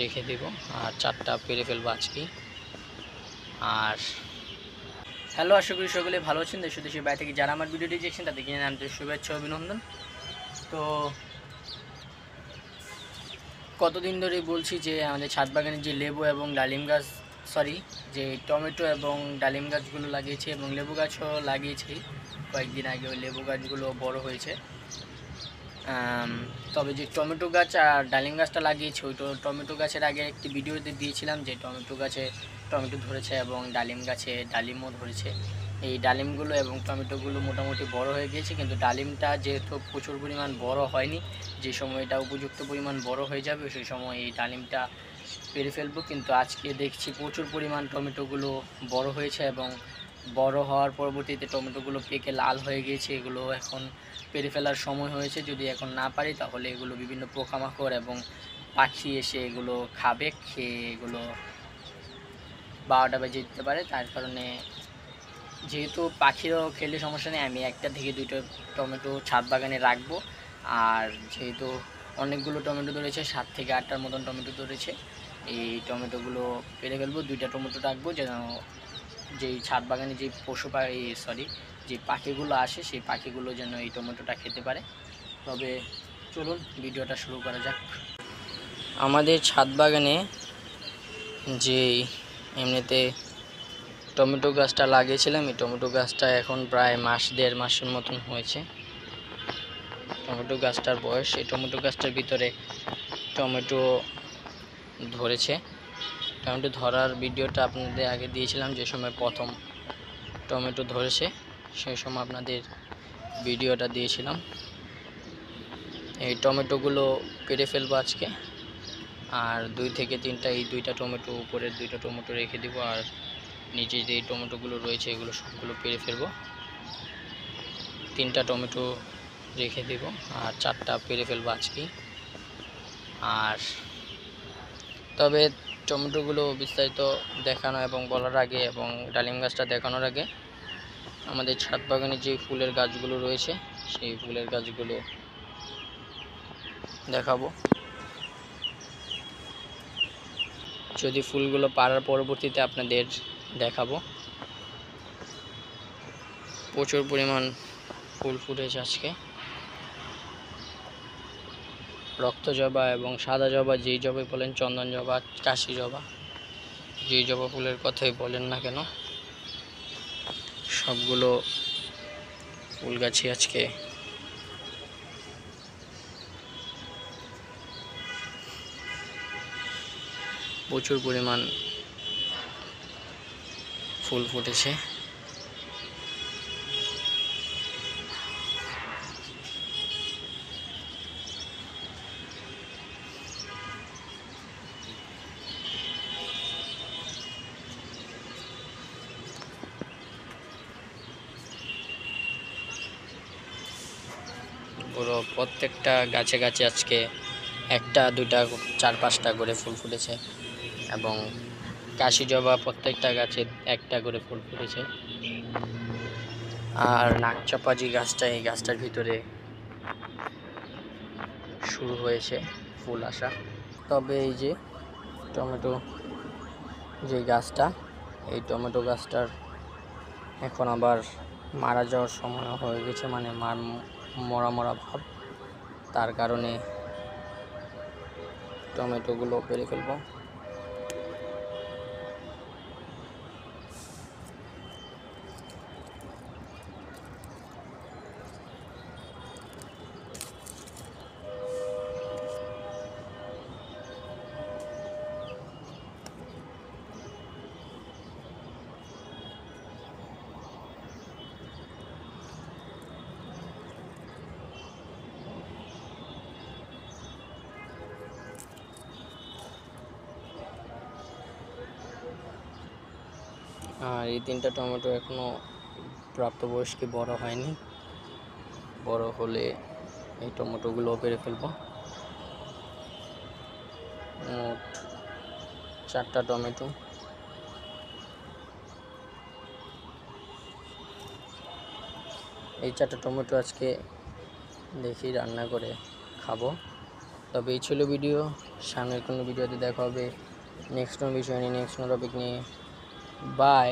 রেখে দেব আর 4টা পেরে ফেলবো আজকে। আর হ্যালো, আশা করি সকলে ভালো আছেন। দেশ দেশের বাইরে থেকে যারা আমার ভিডিওটি দেখছেন তাদেরকে জানাই আন্তরিক শুভেচ্ছা অভিনন্দন। তো কতদিন ধরে বলছি যে আমাদের ছাদ বাগানে যে লেবু এবং ডালিম গাছ যে টমেটো এবং ডালিম গাছগুলো লাগিয়েছি এবং লেবু গাছও লাগিয়েছি কয়েকদিন আগে। ওই লেবু গাছগুলো বড় হয়েছে, তবে যে টমেটো গাছ আর ডালিম গাছটা লাগিয়েছি ওই টমেটো গাছের আগে একটি ভিডিওতে দিয়েছিলাম যে টমেটো গাছে টমেটো ধরেছে এবং ডালিম গাছে ডালিমও ধরেছে। এই ডালিমগুলো এবং টমেটোগুলো মোটামুটি বড় হয়ে গিয়েছে, কিন্তু ডালিমটা যেহেতু প্রচুর পরিমাণ বড় হয়নি, যে সময়টা উপযুক্ত পরিমাণ বড় হয়ে যাবে সেই সময় এই ডালিমটা পেরে ফেলবো। কিন্তু আজকে দেখছি প্রচুর পরিমাণ টমেটোগুলো বড় হয়েছে এবং বড় হওয়ার পরবর্তীতে টমেটোগুলো পেকে লাল হয়ে গিয়েছে। এগুলো এখন পেরে ফেলার সময় হয়েছে। যদি এখন না পারি তাহলে এগুলো বিভিন্ন পোকামাকড় এবং পাখি এসে এগুলো খাবে, খেয়ে এগুলো 12টা বেজে দিতে পারে। তার কারণে যেহেতু পাখিরও খেলে সমস্যা নেই, আমি 1টা থেকে 2টা টমেটো ছাদ বাগানে রাখবো। আর যেহেতু অনেকগুলো টমেটো ধরেছে, 7 থেকে 8টার মতন টমেটো ধরেছে, এই টমেটোগুলো পেরে ফেলবো। 2টা টমেটো রাখবো যেন যেই ছাদ বাগানে যে যে পাখিগুলো আসে সেই পাখিগুলো যেন এই টমেটোটা খেতে পারে। তবে চলুন ভিডিওটা শুরু করা যাক। আমাদের ছাদ বাগানে যে এমনিতে টমেটো গাছটা লাগিয়েছিলাম, এই টমেটো গাছটা এখন প্রায় 1.5 মাসের মতন হয়েছে। টমেটো গাছটার বয়স, এই টমেটো গাছটার ভিতরে টমেটো ধরেছে। টমেটো ধরার ভিডিওটা আপনাদের আগে দিয়েছিলাম, যে সময় প্রথম টমেটো ধরেছে সেই সময় আপনাদের ভিডিওটা দিয়েছিলাম। এই টমেটোগুলো পেরে ফেলবো আজকে। আর 2 থেকে 3টা, এই 2টা টমেটো, উপরের 2টা টমেটো রেখে দেবো। আর নিচে যে টমেটোগুলো রয়েছে এগুলো সবগুলো পেরে ফেলবো। 3টা টমেটো রেখে দেব আর 4টা পেরে ফেলবো আজকে। আর তবে টমেটোগুলো বিস্তারিত দেখানো এবং বলার আগে এবং ডালিম গাছটা দেখানোর আগে আমাদের ছাদ বাগানে যে ফুলের গাছগুলো রয়েছে সেই ফুলের গাছগুলো দেখাবো। যদি ফুলগুলো পাড়ার পরবর্তীতে আপনাদের দেখাবো। প্রচুর পরিমাণ ফুল ফুটেছে আজকে। রক্ত জবা এবং সাদা জবা, যেই জবাই বলেন, চন্দন জবা, কাশি জবা, যেই জবা ফুলের কথাই বলেন না কেন, সবগুলো ফুল গাছই আজকে প্রচুর পরিমাণ ফুল ফুটেছে। পুরো প্রত্যেকটা গাছে গাছে আজকে 1টা 2টা 4-5টা করে ফুল ফুটেছে এবং কাশি জবা প্রত্যেকটা গাছে 1টা করে ফুল ফুটেছে। আর নাকচাপা যে গাছটা, এই গাছটার ভিতরে শুরু হয়েছে ফুল আসা। তবে এই যে টমেটো যে গাছটা, এই টমেটো গাছটার এখন আবার মারা যাওয়ার সময় হয়ে গেছে, মানে মরা মরা ভাব। তার কারণে টমেটোগুলো পেরে ফেলবো। আর এই 3টা টমেটো এখনো প্রাপ্তবয়স্কে বড় হয়নি। বড় হলে এই টমেটোগুলো পেরে ফেলবো। মোট 4টা টমেটো। এই 4টা টমেটো আজকে দেখি রান্না করে খাবো। তবে এই ছিল ভিডিও, সামনের কোনো ভিডিওতে দেখা হবে নেক্সট কোনো বিষয় নিয়ে, নেক্সট কোনো টপিক নিয়ে। বাই।